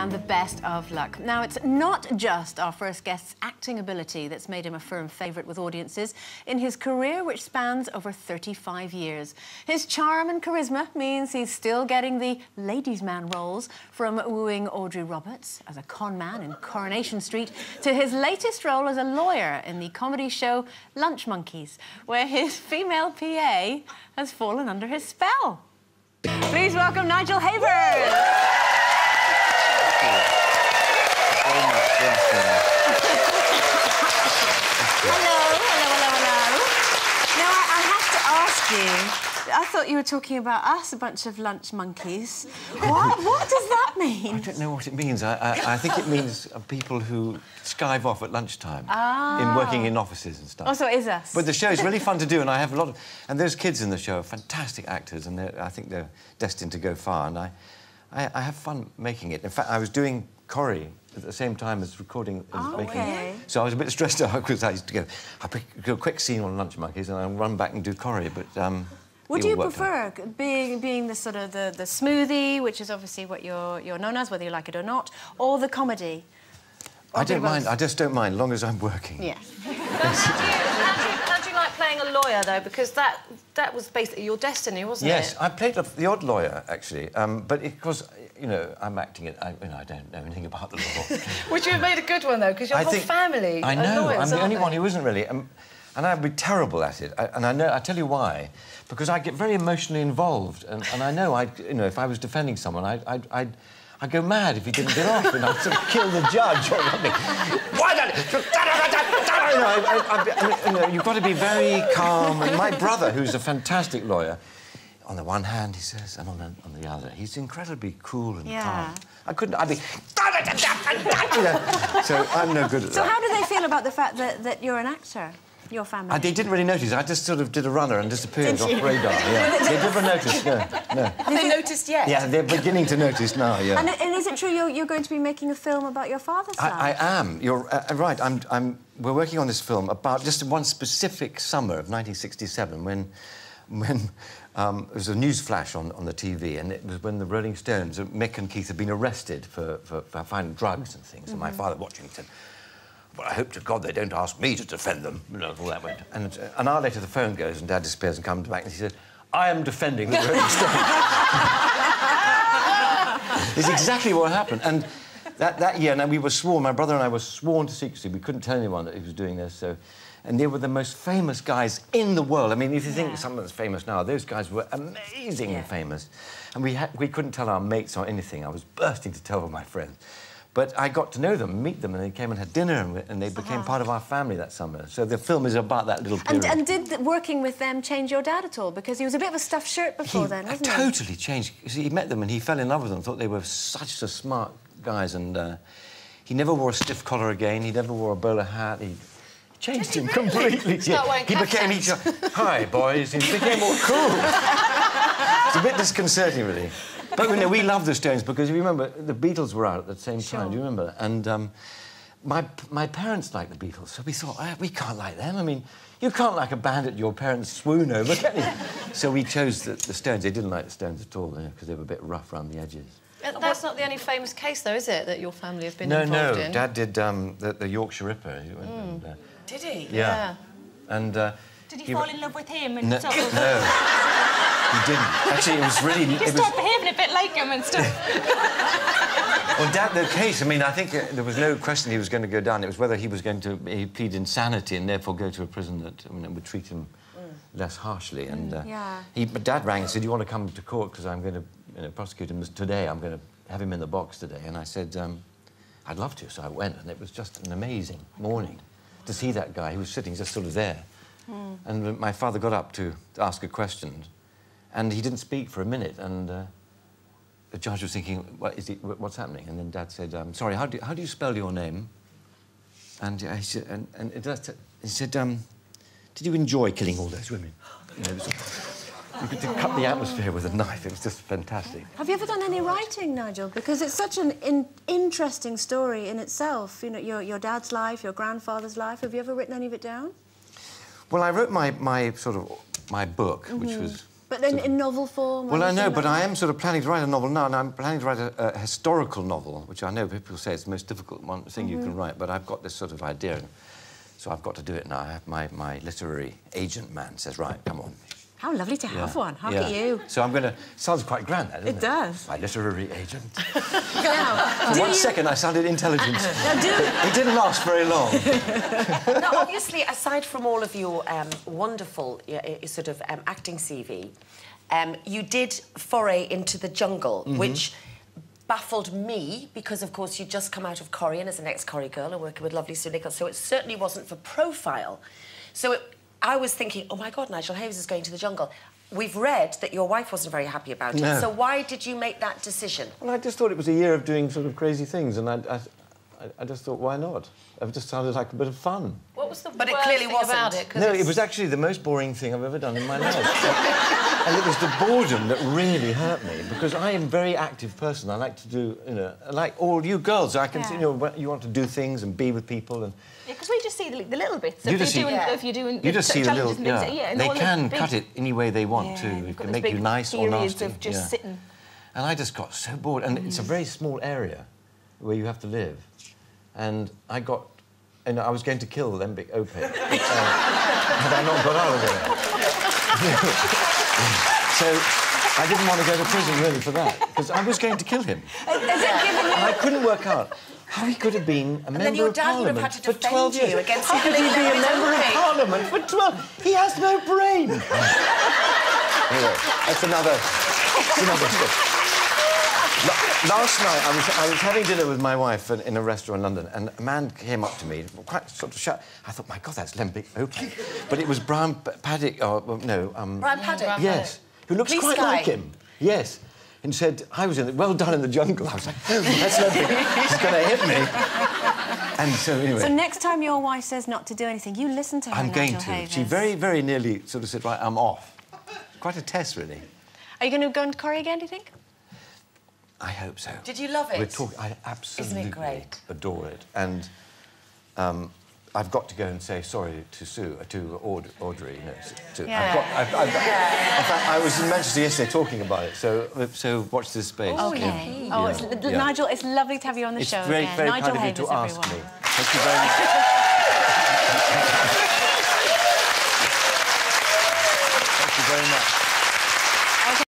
programme The Best of Luck. Now, it's not just our first guest's acting ability that's made him a firm favourite with audiences in his career, which spans over 35 years. His charm and charisma means he's still getting the ladies' man roles, from wooing Audrey Roberts as a con man in Coronation Street to his latest role as a lawyer in the comedy show Lunch Monkeys, where his female PA has fallen under his spell. Please welcome Nigel Haver. Hello. Now, I have to ask you, I thought you were talking about us, a bunch of lunch monkeys. What does that mean? I don't know what it means. I think it means people who skive off at lunchtime in working in offices and stuff. Oh, so it is us. But the show is really fun to do, and I have a lot of... And those kids in the show are fantastic actors, and I think they're destined to go far, and I have fun making it. In fact, I was doing Corrie at the same time as recording and making it. So I was a bit stressed out because I used to do a quick scene on Lunch Monkeys and I'll run back and do Corrie, but... What do you prefer, being the sort of the smoothie, which is obviously what you're known as, whether you like it or not, or the comedy? Or I don't mind. I just don't mind, as long as I'm working. Yeah. How do you like playing a lawyer, though? Because that was basically your destiny, wasn't it? Yes, I played the odd lawyer, actually, but because, you know, I'm acting it, I don't know anything about the law. Would you have made a good one, though? Because your whole family I know, lawyers, I'm the only aren't one who isn't really. And I'd be terrible at it. And I tell you why. Because I get very emotionally involved, and I know, you know, if I was defending someone, I'd go mad if he didn't get off, and I'd sort of kill the judge or something. Why don't you know, you've got to be very calm. And my brother, who's a fantastic lawyer, on the one hand, he says, and on the other, he's incredibly cool and calm. I'd be... So I'm no good at that. So how do they feel about the fact that you're an actor? Your family? They didn't really notice. I just sort of did a runner and disappeared off radar. Yeah. They never noticed, no. Have they noticed yet? Yeah, they're beginning to notice now, yeah. And is it true you're going to be making a film about your father's life? I am. You're right. We're working on this film about just one specific summer of 1967 when there was a news flash on the TV, and it was when the Rolling Stones, Mick and Keith, had been arrested for finding drugs and things. And my father, watching, said, "Well, I hope to God they don't ask me to defend them." You know, all that went. And an hour later, the phone goes, and Dad disappears and comes back, and he says, "I am defending the Rolling Stones." It's exactly what happened. And that year, now we were sworn, my brother and I were sworn to secrecy. We couldn't tell anyone that he was doing this, so... And they were the most famous guys in the world. I mean, if you think someone's famous now, those guys were amazingly famous. And we couldn't tell our mates or anything. I was bursting to tell all my friends. But I got to know them, meet them, and they came and had dinner, and they became part of our family that summer. So the film is about that little period. And did working with them change your dad at all? Because he was a bit of a stuffed shirt before then, wasn't he? Totally changed. You see, he met them and he fell in love with them, thought they were such smart guys, and he never wore a stiff collar again, he never wore a bowler hat, he changed him completely. He became hi, boys, he became more cool. It's a bit disconcerting, really. But you know, we love the Stones because, if you remember, the Beatles were out at the same time. Do you remember that? And my parents liked the Beatles, so we thought, we can't like them. I mean, you can't like a band that your parents swoon over, can you? So we chose the Stones. They didn't like the Stones at all, because they were a bit rough around the edges. That's not the only famous case, though, is it, that your family has been involved in? No, Dad did the Yorkshire Ripper. Did he? Yeah. And... did he fall in love with him? And no, sort of... no. He didn't. Actually, it was really... He just started behaving a bit like him and stuff. Well, the case, I mean, I think there was no question he was going to go down. It was whether he was going to plead insanity and therefore go to a prison that would treat him less harshly. And Dad rang and said, "Do you want to come to court? Because I'm going to prosecute him today. I'm going to have him in the box today." And I said, "I'd love to." So I went, and it was just an amazing morning to see that guy. He was sitting just sort of there. And my father got up to ask a question, and he didn't speak for a minute, and the judge was thinking, what's happening? And then Dad said, "Sorry, how do you spell your name?" And he said, he said, "Did you enjoy killing all those women?" You know, you could cut the atmosphere with a knife. It was just fantastic. Have you ever done any writing, Nigel? Because it's such an interesting story in itself. You know, your dad's life, your grandfather's life. Have you ever written any of it down? Well, I wrote my book, which was... But then in novel form? Well, I know, but I am sort of planning to write a novel now, and I'm planning to write a historical novel, which I know people say it's the most difficult thing you can write, but I've got this sort of idea, so I've got to do it now. I have my literary agent man says, right, come on. How lovely to have one. Hark at you. So I'm going to... Sounds quite grand, that, doesn't it? It does. My literary agent. Now, For 1 second, I sounded intelligent. It didn't last very long. Now, obviously, aside from all of your wonderful sort of acting CV, you did foray into the jungle, which baffled me because, of course, you'd just come out of Corian as an ex-Corrie girl and working with lovely Sue Nichols, so it certainly wasn't for profile. So I was thinking, oh, my God, Nigel Haver is going to the jungle. We've read that your wife wasn't very happy about it, so why did you make that decision? Well, I just thought it was a year of doing sort of crazy things, and I just thought, why not? It just sounded like a bit of fun. What was the But worst it clearly thing wasn't. about it? No, it was actually the most boring thing I've ever done in my life. And it was the boredom that really hurt me, because I am a very active person. I like to do, you know, like all you girls, I can see, you know, you want to do things and be with people and... Yeah, because we just see the little bits. You just see, if you're doing you just see the little... and things, and they all can the cut it any way they want to. It can make you nice or nasty. Of just sitting. And I just got so bored. And it's a very small area where you have to live. And I got... And I was going to kill Lembic Opie. Had I not got out of there. So I didn't want to go to prison, really, for that. Because I was going to kill him. And I couldn't work out how he could have been a member of Parliament for 12 years. How could he be a member of Parliament for 12? He has no brain. Anyway, that's another story. Last night, I was having dinner with my wife in a restaurant in London, and a man came up to me, quite sort of shut. I thought, my God, that's Lembic Opie. But it was Brian Paddock, Brian Paddock? Yes, who looks quite like him. Yes. And said, I was well done in the jungle. I was like, oh, that's Lembic. He's going to hit me. And so, anyway... So next time your wife says not to do anything, you listen to her, I'm going to. Havers. She very, very nearly sort of said, right, I'm off. Quite a test, really. Are you going to go into Corrie again, do you think? I hope so. Did you love it? I absolutely Isn't it great? adore it. And I've got to go and say sorry to Sue, to Audrey. You know, in fact, I was in Manchester yesterday talking about it, so watch this space. Oh, okay. Oh, Nigel, it's lovely to have you on the show again. It's very Nigel kind of you to Havers, ask me. everyone. Thank you very much. Thank you very much.